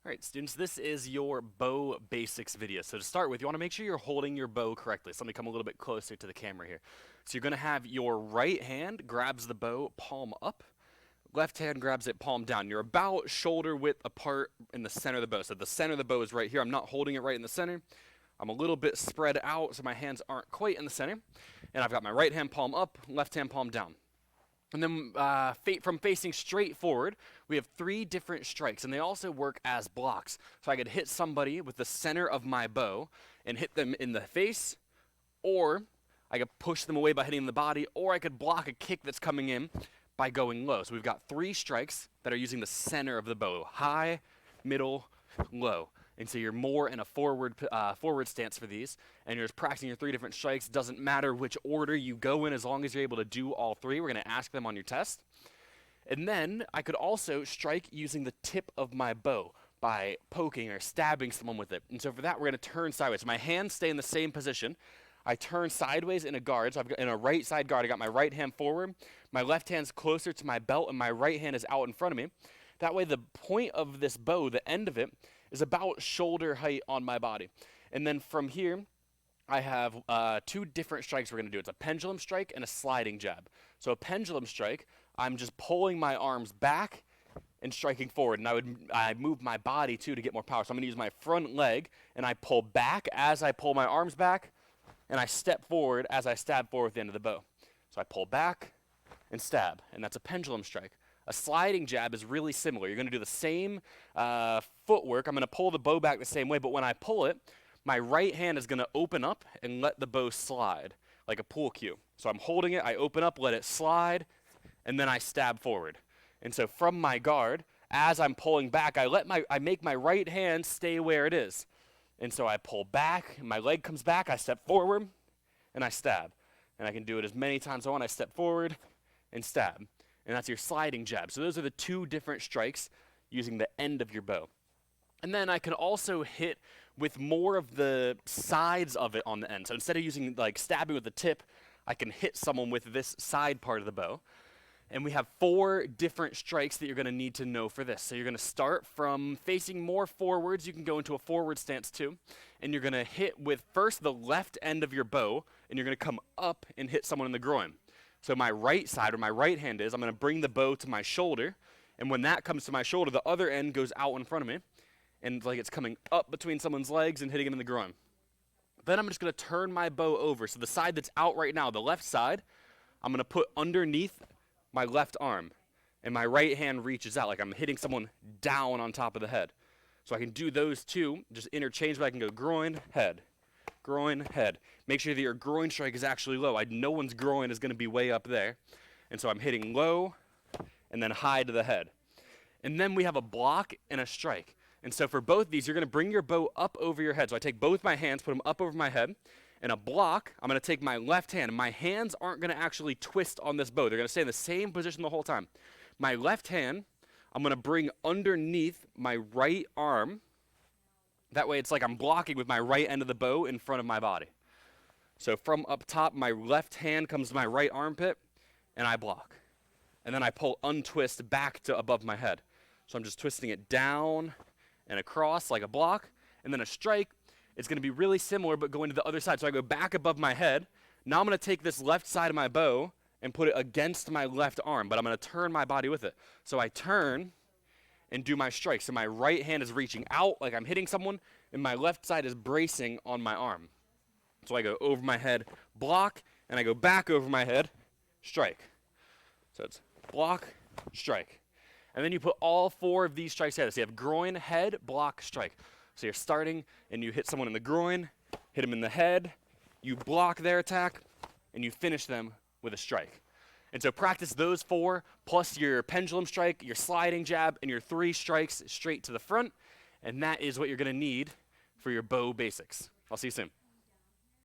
Alright students, this is your bow basics video. So to start with, you want to make sure you're holding your bow correctly. So let me come a little bit closer to the camera here. So you're going to have your right hand grabs the bow palm up, left hand grabs it palm down. You're about shoulder width apart in the center of the bow. So the center of the bow is right here. I'm not holding it right in the center. I'm a little bit spread out so my hands aren't quite in the center. And I've got my right hand palm up, left hand palm down. And then from facing straight forward, we have 3 different strikes, and they also work as blocks. So I could hit somebody with the center of my bow and hit them in the face, or I could push them away by hitting the body, or I could block a kick that's coming in by going low. So we've got 3 strikes that are using the center of the bow: high, middle, low. And so you're more in a forward stance for these, and you're just practicing your 3 different strikes. Doesn't matter which order you go in as long as you're able to do all 3. We're going to ask them on your test. And then I could also strike using the tip of my bow by poking or stabbing someone with it. And so for that, we're going to turn sideways. So my hands stay in the same position. I turn sideways in a guard. So I've got in a right side guard, I got my right hand forward. My left hand's closer to my belt, and my right hand is out in front of me. That way, the point of this bow, the end of it, is about shoulder height on my body. And then from here, I have 2 different strikes we're going to do. It's a pendulum strike and a sliding jab. So a pendulum strike, I'm just pulling my arms back and striking forward. And I move my body too to get more power. So I'm going to use my front leg, and I pull back as I pull my arms back, and I step forward as I stab forward with the end of the bow. So I pull back and stab, and that's a pendulum strike. A sliding jab is really similar. You're going to do the same footwork. I'm going to pull the bow back the same way, but when I pull it, my right hand is going to open up and let the bow slide like a pool cue. So I'm holding it, I open up, let it slide, and then I stab forward. And so from my guard, as I'm pulling back, I make my right hand stay where it is. And so I pull back, my leg comes back, I step forward, and I stab. And I can do it as many times as I want. I step forward and stab. And that's your sliding jab. So those are the 2 different strikes using the end of your bow. And then I can also hit with more of the sides of it on the end. So instead of using like stabbing with the tip, I can hit someone with this side part of the bow. And we have 4 different strikes that you're going to need to know for this. So you're going to start from facing more forwards. You can go into a forward stance too. And you're going to hit with first the left end of your bow, and you're going to come up and hit someone in the groin. So my right side, where my right hand is, I'm going to bring the bow to my shoulder, and when that comes to my shoulder, the other end goes out in front of me, and like it's coming up between someone's legs and hitting them in the groin. Then I'm just going to turn my bow over. So the side that's out right now, the left side, I'm going to put underneath my left arm, and my right hand reaches out like I'm hitting someone down on top of the head. So I can do those 2, just interchangeably. I can go groin, head. Groin, head. Make sure that your groin strike is actually low. No one's groin is going to be way up there. And so I'm hitting low and then high to the head. And then we have a block and a strike. And so for both these, you're going to bring your bow up over your head. So I take both my hands, put them up over my head. And a block, I'm going to take my left hand. My hands aren't going to actually twist on this bow. They're going to stay in the same position the whole time. My left hand, I'm going to bring underneath my right arm. That way it's like I'm blocking with my right end of the bow in front of my body. So from up top, my left hand comes to my right armpit, and I block. And then I pull untwist back to above my head. So I'm just twisting it down and across like a block. And then a strike, it's going to be really similar, but going to the other side. So I go back above my head. Now I'm going to take this left side of my bow and put it against my left arm, but I'm going to turn my body with it. So I turn and do my strike. So my right hand is reaching out like I'm hitting someone, and my left side is bracing on my arm. So I go over my head, block, and I go back over my head, strike. So it's block, strike. And then you put all 4 of these strikes together. So you have groin, head, block, strike. So you're starting, and you hit someone in the groin, hit them in the head, you block their attack, and you finish them with a strike. And so practice those 4, plus your pendulum strike, your sliding jab, and your 3 strikes straight to the front. And that is what you're going to need for your bow basics. I'll see you soon.